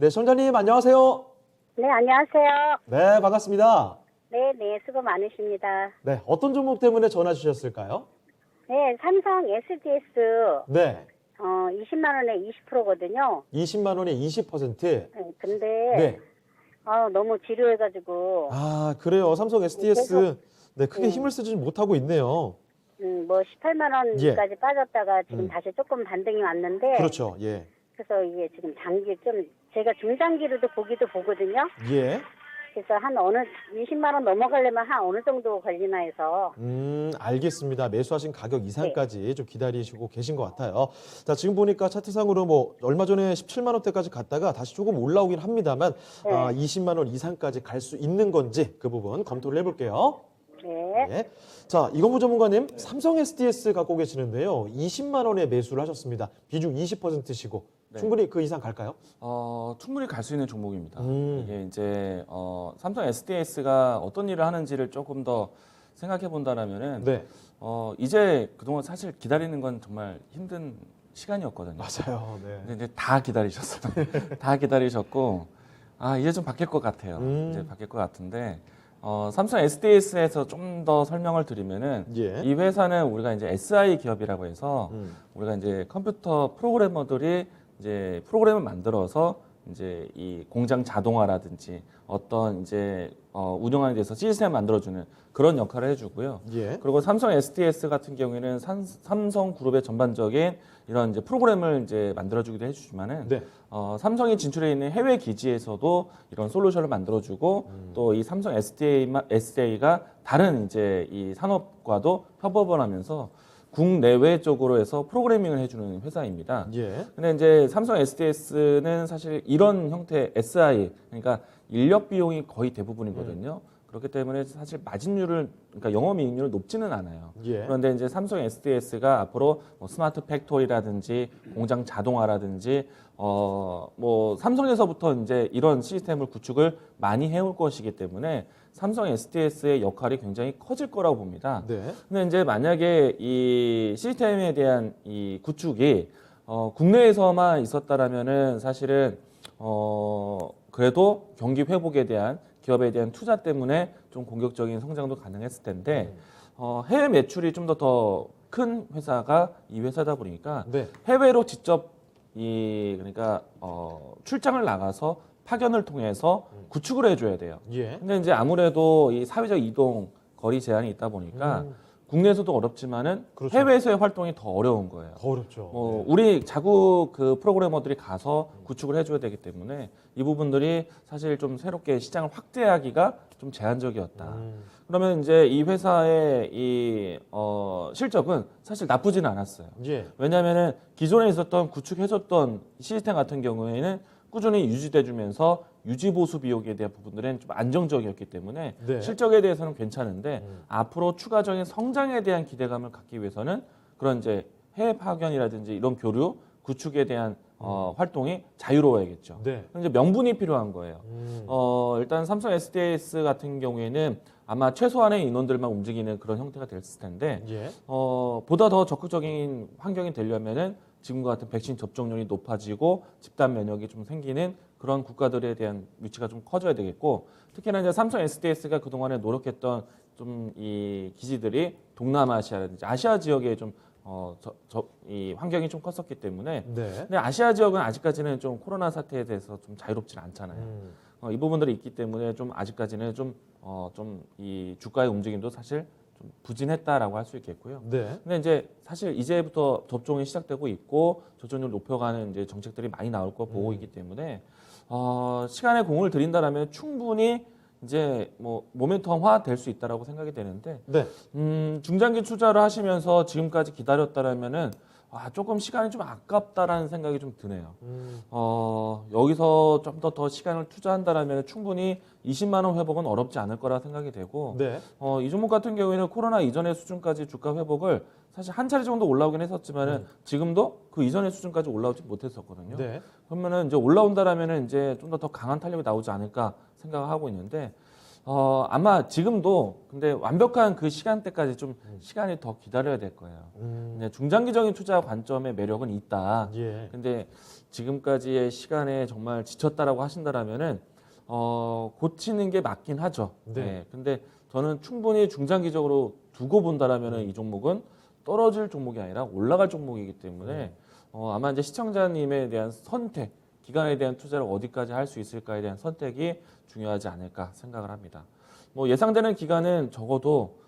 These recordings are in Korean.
네, 시청자님 안녕하세요. 네, 안녕하세요. 네, 반갑습니다. 네, 네, 수고 많으십니다. 네, 어떤 종목 때문에 전화 주셨을까요? 네, 삼성 SDS, 네, 20만 원에 20%거든요. 20만 원에 20%. 네, 근데, 네. 너무 지루해가지고, 아, 그래요. 삼성 SDS. 네, 크게 힘을 쓰지 못하고 있네요. 뭐 18만 예. 원까지 빠졌다가 지금 다시 조금 반등이 왔는데, 그렇죠. 예. 그래서 이게 지금 제가 중장기로도 보기도 보거든요. 예. 그래서 20만 원 넘어가려면 한 어느 정도 걸리나 해서, 알겠습니다. 매수하신 가격 이상까지 좀 기다리시고 계신 것 같아요. 자, 지금 보니까 차트상으로 뭐 얼마 전에 17만 원대까지 갔다가 다시 조금 올라오긴 합니다만, 네. 20만 원 이상까지 갈 수 있는 건지 그 부분 검토를 해볼게요. 네. 네. 자, 이건무 전문가님, 삼성 SDS 갖고 계시는데요. 20만 원에 매수를 하셨습니다. 비중 20%시고 충분히 그 이상 갈까요? 충분히 갈 수 있는 종목입니다. 음. 이게 이제 삼성 SDS가 어떤 일을 하는지를 조금 더 생각해 본다라면은 네. 이제 그동안 사실 기다리는 건 정말 힘든 시간이었거든요. 맞아요. 네. 근데 이제 다 기다리셨어요. 다 기다리셨고 이제 좀 바뀔 것 같아요. 이제 바뀔 것 같은데 삼성 SDS에서 좀 더 설명을 드리면은 예. 이 회사는 우리가 이제 SI 기업이라고 해서 우리가 이제 컴퓨터 프로그래머들이 이제 프로그램을 만들어서 이제 이 공장 자동화라든지 어떤 이제 운영하는 데서 시스템을 만들어주는 그런 역할을 해주고요. 예. 그리고 삼성 SDS 같은 경우에는 삼성 그룹의 전반적인 이런 이제 프로그램을 이제 만들어주기도 해주지만은 네. 삼성이 진출해 있는 해외 기지에서도 이런 솔루션을 만들어주고 또 이 삼성 SDA가 다른 이제 이 산업과도 협업을 하면서 국내외적으로 해서 프로그래밍을 해주는 회사입니다. 예. 근데 이제 삼성 SDS는 사실 이런 형태 SI, 그러니까 인력 비용이 거의 대부분이거든요. 그렇기 때문에 사실 그러니까 영업이익률은 높지는 않아요. 예. 그런데 이제 삼성 SDS가 앞으로 뭐 스마트 팩토리라든지 공장 자동화라든지 뭐 삼성에서부터 이제 이런 시스템을 구축을 많이 해올 것이기 때문에 삼성 SDS의 역할이 굉장히 커질 거라고 봅니다. 네. 근데 이제 만약에 이 시스템에 대한 이 구축이 국내에서만 있었다라면은 사실은 그래도 경기 회복에 대한 기업에 대한 투자 때문에 좀 공격적인 성장도 가능했을 텐데 해외 매출이 좀 더 큰 회사가 이 회사다 보니까 네. 해외로 직접 그러니까 출장을 나가서 파견을 통해서 구축을 해줘야 돼요. 예. 근데 이제 아무래도 이 사회적 이동 거리 제한이 있다 보니까 국내에서도 어렵지만은 그렇죠. 해외에서의 활동이 더 어려운 거예요. 더 어렵죠. 뭐 우리 자국 그 프로그래머들이 가서 구축을 해줘야 되기 때문에 이 부분들이 사실 좀 새롭게 시장을 확대하기가 좀 제한적이었다. 그러면 이제 이 회사의 이 실적은 사실 나쁘지는 않았어요. 예. 왜냐하면은 기존에 있었던 구축해줬던 시스템 같은 경우에는 꾸준히 유지돼주면서 유지 보수 비용에 대한 부분들은 좀 안정적이었기 때문에 네. 실적에 대해서는 괜찮은데 앞으로 추가적인 성장에 대한 기대감을 갖기 위해서는 그런 이제 해외 파견이라든지 이런 교류 구축에 대한 활동이 자유로워야겠죠. 네. 이제 명분이 필요한 거예요. 일단 삼성 SDS 같은 경우에는 아마 최소한의 인원들만 움직이는 그런 형태가 됐을 텐데 예. 보다 더 적극적인 환경이 되려면은 지금과 같은 백신 접종률이 높아지고 집단 면역이 좀 생기는 그런 국가들에 대한 위치가 좀 커져야 되겠고 특히나 이제 삼성 SDS가 그동안에 노력했던 좀 이 기지들이 동남아시아라든지 아시아 지역에 좀 이 환경이 좀 컸었기 때문에 네. 근데 아시아 지역은 아직까지는 좀 코로나 사태에 대해서 좀 자유롭지는 않잖아요. 이 부분들이 있기 때문에 좀 아직까지는 좀 이 주가의 움직임도 사실 좀 부진했다라고 할 수 있겠고요. 네. 근데 이제 사실 이제부터 접종이 시작되고 있고 접종률 높여가는 이제 정책들이 많이 나올 거 보고 있기 때문에 시간에 공을 들인다라면 충분히 이제 뭐 모멘텀화 될 수 있다라고 생각이 되는데 네. 중장기 투자를 하시면서 지금까지 기다렸다라면은 조금 시간이 좀 아깝다라는 생각이 좀 드네요. 여기서 좀 더 시간을 투자한다라면 충분히 20만 원 회복은 어렵지 않을 거라 생각이 되고 네. 이 종목 같은 경우에는 코로나 이전의 수준까지 주가 회복을 사실 한 차례 정도 올라오긴 했었지만은 지금도 그 이전의 수준까지 올라오지 못했었거든요. 네. 그러면은 이제 올라온다라면은 이제 좀 더 강한 탄력이 나오지 않을까 생각을 하고 있는데 아마 지금도 근데 완벽한 그 시간대까지 좀 시간이 더 기다려야 될 거예요. 근데 중장기적인 투자 관점의 매력은 있다. 예. 근데 지금까지의 시간에 정말 지쳤다라고 하신다라면은 고치는 게 맞긴 하죠. 네. 네. 근데 저는 충분히 중장기적으로 두고 본다라면은 이 종목은 떨어질 종목이 아니라 올라갈 종목이기 때문에 아마 이제 시청자님에 대한 선택, 기간에 대한 투자를 어디까지 할 수 있을까에 대한 선택이 중요하지 않을까 생각을 합니다. 뭐 예상되는 기간은 적어도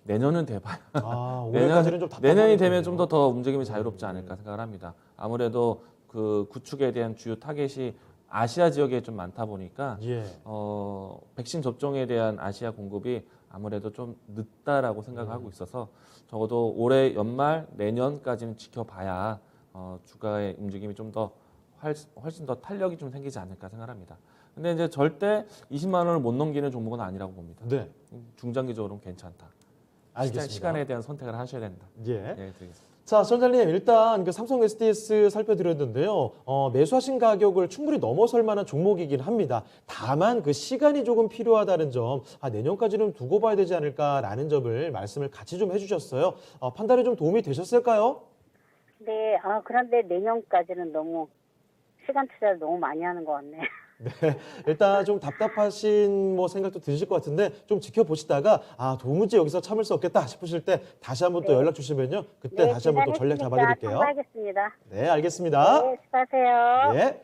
내년은 돼봐야 아, 올해까지는 좀 답답하겠군요. 내년이 되면 좀 더 움직임이 자유롭지 않을까 생각을 합니다. 아무래도 그 구축에 대한 주요 타겟이 아시아 지역에 좀 많다 보니까 예. 백신 접종에 대한 아시아 공급이 아무래도 좀 늦다라고 생각하고 있어서 적어도 올해 연말 내년까지는 지켜봐야 주가의 움직임이 좀 더 훨씬 더 탄력이 좀 생기지 않을까 생각합니다. 근데 이제 절대 20만 원을 못 넘기는 종목은 아니라고 봅니다. 네. 중장기적으로는 괜찮다. 알겠습니다. 시간에 대한 선택을 하셔야 된다. 예. 예, 드리겠습니다. 자, 선장님 일단 그 삼성 SDS 살펴드렸는데요. 매수하신 가격을 충분히 넘어설 만한 종목이긴 합니다. 다만 그 시간이 조금 필요하다는 점, 내년까지는 두고 봐야 되지 않을까라는 점을 말씀을 같이 좀 해주셨어요. 판단에 좀 도움이 되셨을까요? 네, 그런데 내년까지는 너무 시간 투자를 너무 많이 하는 것 같네요. 네, 일단 좀 답답하신 뭐 생각도 드실 것 같은데 좀 지켜보시다가 도무지 여기서 참을 수 없겠다 싶으실 때 다시 한번 또 네. 연락 주시면요. 그때 다시 한번 또 전략 잡아드릴게요. 참고하겠습니다. 네, 알겠습니다. 네, 수고하세요. 예.